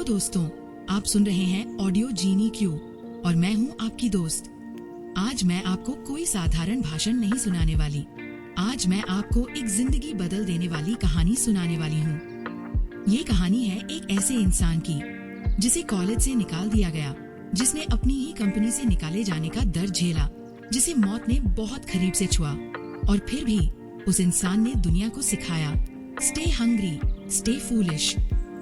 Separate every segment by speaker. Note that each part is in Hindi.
Speaker 1: दोस्तों, आप सुन रहे हैं ऑडियो जीनी क्यू और मैं हूं आपकी दोस्त। आज मैं आपको कोई साधारण भाषण नहीं सुनाने वाली। आज मैं आपको एक जिंदगी बदल देने वाली कहानी सुनाने वाली हूं। ये कहानी है एक ऐसे इंसान की जिसे कॉलेज से निकाल दिया गया, जिसने अपनी ही कंपनी से निकाले जाने का दर्द झेला, जिसे मौत ने बहुत करीब से छुआ और फिर भी उस इंसान ने दुनिया को सिखाया, stay hungry, stay foolish.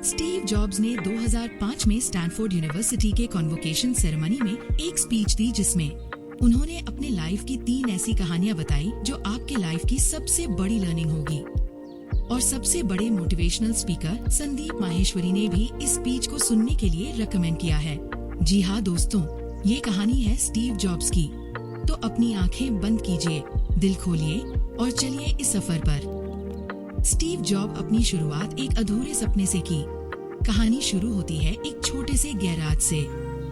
Speaker 1: Steve jobs ने 2005 में स्टैनफोर्ड यूनिवर्सिटी के कॉन्वोकेशन सेरेमनी में एक स्पीच दी, जिसमें उन्होंने अपने लाइफ की 3 ऐसी कहानियां बताई जो आपके लाइफ की सबसे बड़ी लर्निंग होगी। और सबसे बड़े मोटिवेशनल स्पीकर संदीप माहेश्वरी ने भी इस स्पीच को सुनने के लिए रेकमेंड किया है। जी हाँ दोस्तों, ये कहानी है स्टीव जॉब्स की। तो अपनी आंखें बंद कीजिए, दिल खोलिए और चलिए इस सफर पर। स्टीव जॉब अपनी शुरुआत एक अधूरे सपने से की। कहानी शुरू होती है एक छोटे से गैराज से,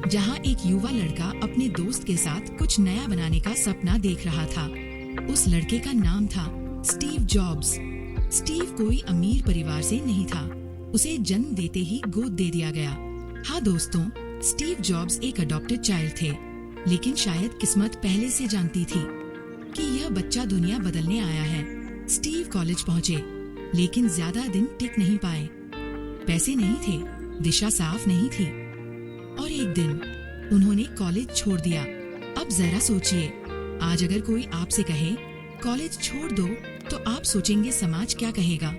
Speaker 1: जहां एक युवा लड़का अपने दोस्त के साथ कुछ नया बनाने का सपना देख रहा था। उस लड़के का नाम था स्टीव जॉब्स। स्टीव कोई अमीर परिवार से नहीं था, उसे जन्म देते ही गोद दे दिया गया। हाँ दोस्तों, स्टीव जॉब्स एक अडॉप्टेड चाइल्ड थे, लेकिन शायद किस्मत पहले से जानती थी कि यह बच्चा दुनिया बदलने आया है। स्टीव कॉलेज पहुँचे, लेकिन ज्यादा दिन टिक नहीं पाए। पैसे नहीं थे, दिशा साफ नहीं थी और एक दिन उन्होंने कॉलेज छोड़ दिया। अब जरा सोचिए, आज अगर कोई आपसे कहे कॉलेज छोड़ दो, तो आप सोचेंगे समाज क्या कहेगा।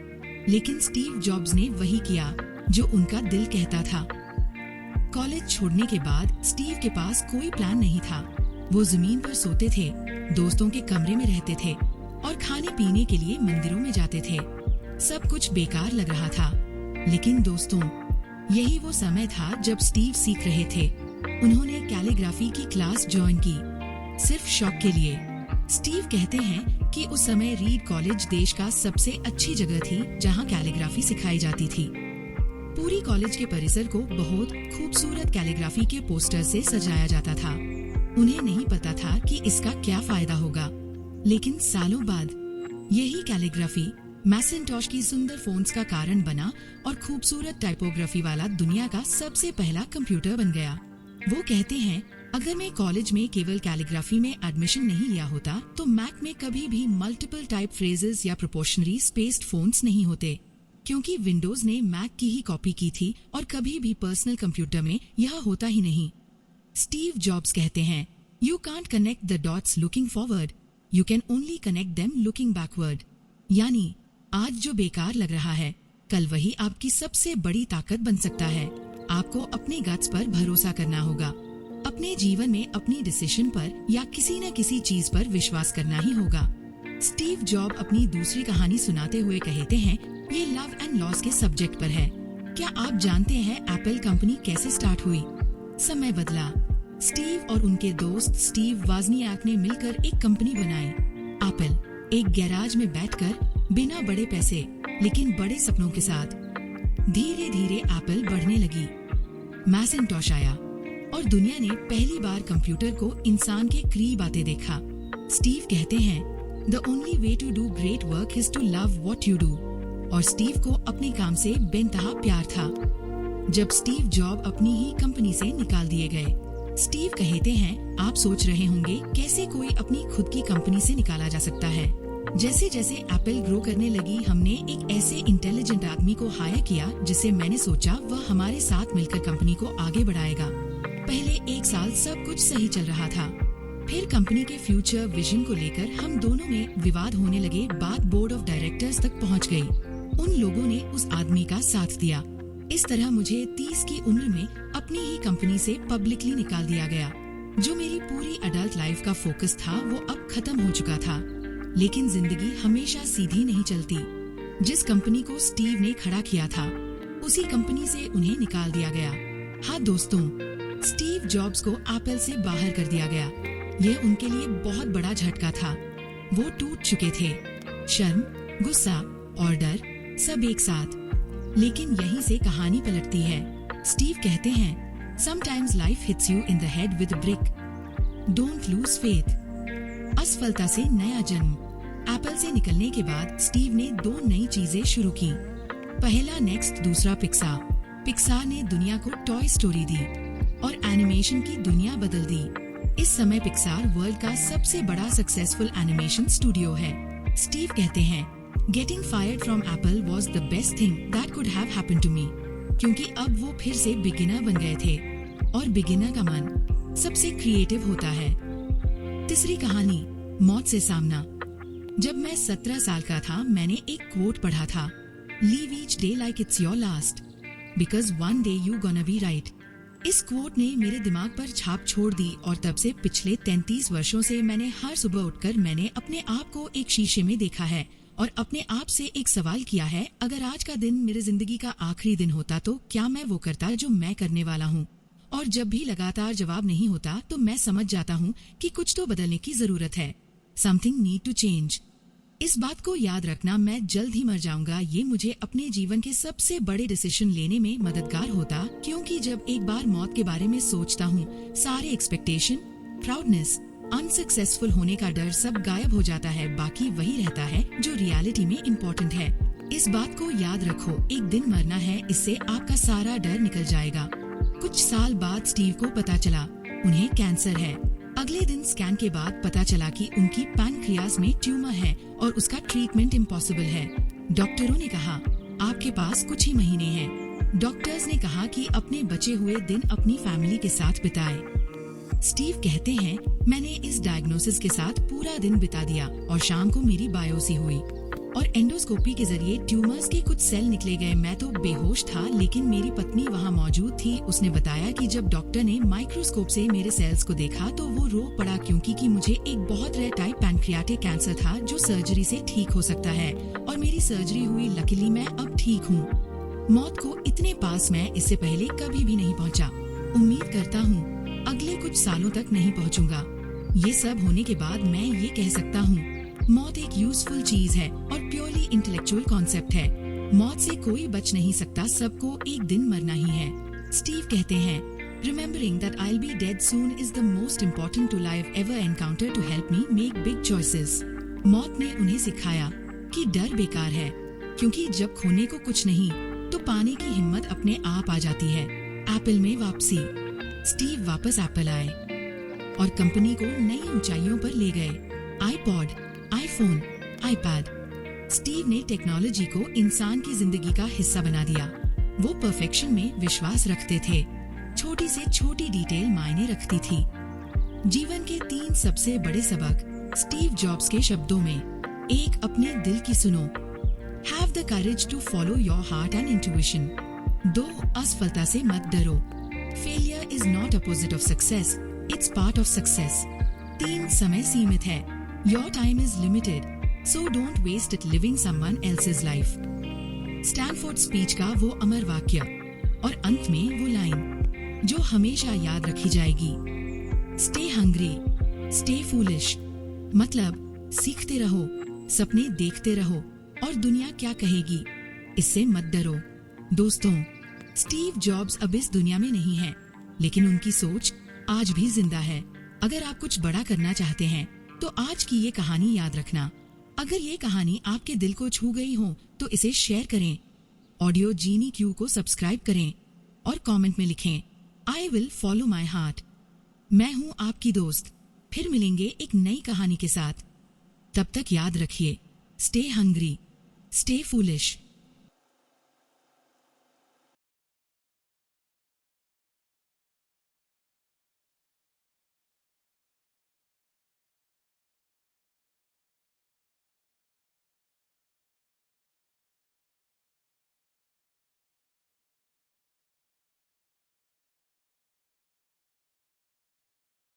Speaker 1: लेकिन स्टीव जॉब्स ने वही किया जो उनका दिल कहता था। कॉलेज छोड़ने के बाद स्टीव के पास कोई प्लान नहीं था। वो जमीन पर सोते थे, दोस्तों के कमरे में रहते थे और खाने पीने के लिए मंदिरों में जाते थे। सब कुछ बेकार लग रहा था। लेकिन दोस्तों, यही वो समय था जब स्टीव सीख रहे थे। उन्होंने कैलीग्राफी की क्लास ज्वाइन की, सिर्फ शौक के लिए। स्टीव कहते हैं कि उस समय रीड कॉलेज देश का सबसे अच्छी जगह थी जहां कैलीग्राफी सिखाई जाती थी। पूरी कॉलेज के परिसर को बहुत खूबसूरत कैलीग्राफी के पोस्टर से सजाया जाता था। उन्हें नहीं पता था कि इसका क्या फायदा होगा, लेकिन सालों बाद यही कैलीग्राफी मैसिंटॉश की सुंदर फोन्ट्स का कारण बना और खूबसूरत टाइपोग्राफी वाला दुनिया का सबसे पहला कंप्यूटर बन गया। वो कहते हैं, अगर मैं कॉलेज में केवल कैलीग्राफी में एडमिशन नहीं लिया होता, तो मैक में कभी भी मल्टीपल टाइप फ्रेजेस या प्रोपोर्शनली स्पेस्ड फोन्ट्स नहीं होते, क्योंकि विंडोज ने मैक की ही कॉपी की थी और कभी भी पर्सनल कंप्यूटर में यह होता ही नहीं। स्टीव जॉब्स कहते हैं, you can't connect the dots looking forward, you can only connect them looking backward. यानी आज जो बेकार लग रहा है, कल वही आपकी सबसे बड़ी ताकत बन सकता है। आपको अपने गट्स पर भरोसा करना होगा। अपने जीवन में अपनी डिसीजन पर या किसी न किसी चीज पर विश्वास करना ही होगा। स्टीव जॉब अपनी दूसरी कहानी सुनाते हुए कहते हैं, ये लव एंड लॉस के सब्जेक्ट पर है। क्या आप जानते हैं एप्पल कंपनी कैसे स्टार्ट हुई? समय बदला। स्टीव और उनके दोस्त स्टीव वाजनियाक ने मिलकर एक कंपनी बनाई, एप्पल। एक गैराज में बैठकर, बिना बड़े पैसे लेकिन बड़े सपनों के साथ धीरे धीरे एप्पल बढ़ने लगी। मैसिंटॉश आया और दुनिया ने पहली बार कंप्यूटर को इंसान के करीब आते देखा। स्टीव कहते हैं, the only way to do great work is to love what you do. और स्टीव को अपने काम से बेइंतहा प्यार था। जब स्टीव जॉब अपनी ही कंपनी से निकाल दिए गए, स्टीव कहते हैं, आप सोच रहे होंगे कैसे कोई अपनी खुद की कंपनी से निकाला जा सकता है। जैसे जैसे एप्पल ग्रो करने लगी, हमने एक ऐसे इंटेलिजेंट आदमी को हायर किया जिसे मैंने सोचा वह हमारे साथ मिलकर कंपनी को आगे बढ़ाएगा। पहले 1 साल सब कुछ सही चल रहा था, फिर कंपनी के फ्यूचर विजन को लेकर हम दोनों में विवाद होने लगे। बात बोर्ड ऑफ डायरेक्टर्स तक पहुंच गई। उन लोगों ने उस आदमी का साथ दिया। इस तरह मुझे 30 की उम्र में अपनी ही कंपनी से पब्लिकली निकाल दिया गया। जो मेरी पूरी अडल्ट लाइफ का फोकस था वो अब खत्म हो चुका था। लेकिन जिंदगी हमेशा सीधी नहीं चलती। जिस कंपनी को स्टीव ने खड़ा किया था, उसी कंपनी से उन्हें निकाल दिया गया। हाँ दोस्तों, स्टीव जॉब्स को एप्पल से बाहर कर दिया गया। यह उनके लिए बहुत बड़ा झटका था। वो टूट चुके थे, शर्म, गुस्सा और डर सब एक साथ। लेकिन यहीं से कहानी पलटती है। स्टीव कहते हैं, sometimes life hits you in the head with brick, don't lose faith. असफलता से नया जन्म। एप्पल से निकलने के बाद स्टीव ने 2 नई चीजें शुरू की। पहला नेक्स्ट, दूसरा पिक्सा। पिक्सार ने दुनिया को टॉय स्टोरी दी और एनिमेशन की दुनिया बदल दी। इस समय पिक्सार वर्ल्ड का सबसे बड़ा सक्सेसफुल एनिमेशन स्टूडियो है। स्टीव कहते हैं, getting fired from Apple was the best thing that could have happened to me, क्योंकि अब वो फिर से बिगिनर बन गए थे और बिगिनर का मन सबसे क्रिएटिव होता है। तीसरी कहानी, मौत से सामना। जब मैं 17 साल का था, मैंने एक कोट पढ़ा था, leave each day like it's your last because one day you gonna be right. इस कोट ने मेरे दिमाग पर छाप छोड़ दी और तब से पिछले 33 वर्षों से मैंने हर सुबह उठकर मैंने अपने आप को एक शीशे में देखा है और अपने आप से एक सवाल किया है, अगर आज का दिन मेरी जिंदगी का आखिरी दिन होता तो क्या मैं वो करता जो मैं करने वाला हूँ। और जब भी लगातार जवाब नहीं होता तो मैं समझ जाता हूँ कि कुछ तो बदलने की जरूरत है। Something need to change. इस बात को याद रखना, मैं जल्द ही मर जाऊंगा, ये मुझे अपने जीवन के सबसे बड़े डिसीजन लेने में मददगार होता, क्योंकि जब एक बार मौत के बारे में सोचता हूँ, सारे एक्सपेक्टेशन, प्राउडनेस, अनसक्सेसफुल होने का डर सब गायब हो जाता है। बाकी वही रहता है जो रियलिटी में इम्पोर्टेंट है। इस बात को याद रखो, एक दिन मरना है, इससे आपका सारा डर निकल जाएगा। कुछ साल बाद स्टीव को पता चला उन्हें कैंसर है। अगले दिन स्कैन के बाद पता चला कि उनकी पैनक्रियाज में ट्यूमर है और उसका ट्रीटमेंट इम्पॉसिबल है। डॉक्टरों ने कहा, आपके पास कुछ ही महीने हैं। डॉक्टर्स ने कहा कि अपने बचे हुए दिन अपनी फैमिली के साथ बिताए। स्टीव कहते हैं, मैंने इस डायग्नोसिस के साथ पूरा दिन बिता दिया और शाम को मेरी बायोप्सी हुई और एंडोस्कोपी के जरिए ट्यूमर्स के कुछ सेल निकले गए। मैं तो बेहोश था, लेकिन मेरी पत्नी वहाँ मौजूद थी। उसने बताया कि जब डॉक्टर ने माइक्रोस्कोप से मेरे सेल्स को देखा तो वो रो पड़ा, क्योंकि मुझे एक बहुत रेयर टाइप पैनक्रियाटिक कैंसर था जो सर्जरी से ठीक हो सकता है और मेरी सर्जरी हुई। लकीली मैं अब ठीक हूँ। मौत को इतने पास मैं इससे पहले कभी भी नहीं पहुँचा। उम्मीद करता हूँ अगले कुछ सालों तक नहीं पहुँचूंगा। ये सब होने के बाद मैं ये कह सकता हूँ, मौत एक यूजफुल चीज है और प्योरली इंटेलेक्चुअल कॉन्सेप्ट है। मौत से कोई बच नहीं सकता, सबको एक दिन मरना ही है। स्टीव कहते हैं, remembering that I will be dead soon is the most important to life ever encounter to help me make big choices. मौत ने उन्हें सिखाया कि डर बेकार है, क्योंकि जब खोने को कुछ नहीं तो पाने की हिम्मत अपने आप आ जाती है। एप्पल में वापसी। स्टीव वापस एप्पल आए और कंपनी को नई ऊंचाइयों पर ले गए। IPod, iPhone, iPad. स्टीव ने टेक्नोलॉजी को इंसान की जिंदगी का हिस्सा बना दिया। वो परफेक्शन में विश्वास रखते थे। छोटी से छोटी डिटेल मायने रखती थी। जीवन के 3 सबसे बड़े सबक स्टीव जॉब्स के शब्दों में। 1, अपने दिल की सुनो। Have the courage to follow your heart and intuition. 2, असफलता से मत डरो। Failure is not opposite of success, it's part of success. 3, समय सीमित है। Your time is limited, so don't waste it living someone else's life. Stanford speech का वो अमर वाक्य और अंत में वो लाइन जो हमेशा याद रखी जाएगी, Stay hungry, stay foolish। मतलब सीखते रहो, सपने देखते रहो और दुनिया क्या कहेगी इससे मत डरो। दोस्तों, स्टीव जॉब्स अब इस दुनिया में नहीं है, लेकिन उनकी सोच आज भी जिंदा है। अगर आप कुछ बड़ा करना चाहते हैं तो आज की ये कहानी याद रखना। अगर ये कहानी आपके दिल को छू गई हो तो इसे शेयर करें, ऑडियो जीनी क्यू को सब्सक्राइब करें और कमेंट में लिखें, I will follow my heart. मैं हूँ आपकी दोस्त। फिर मिलेंगे एक नई कहानी के साथ। तब तक याद रखिए, स्टे हंग्री, स्टे फूलिश।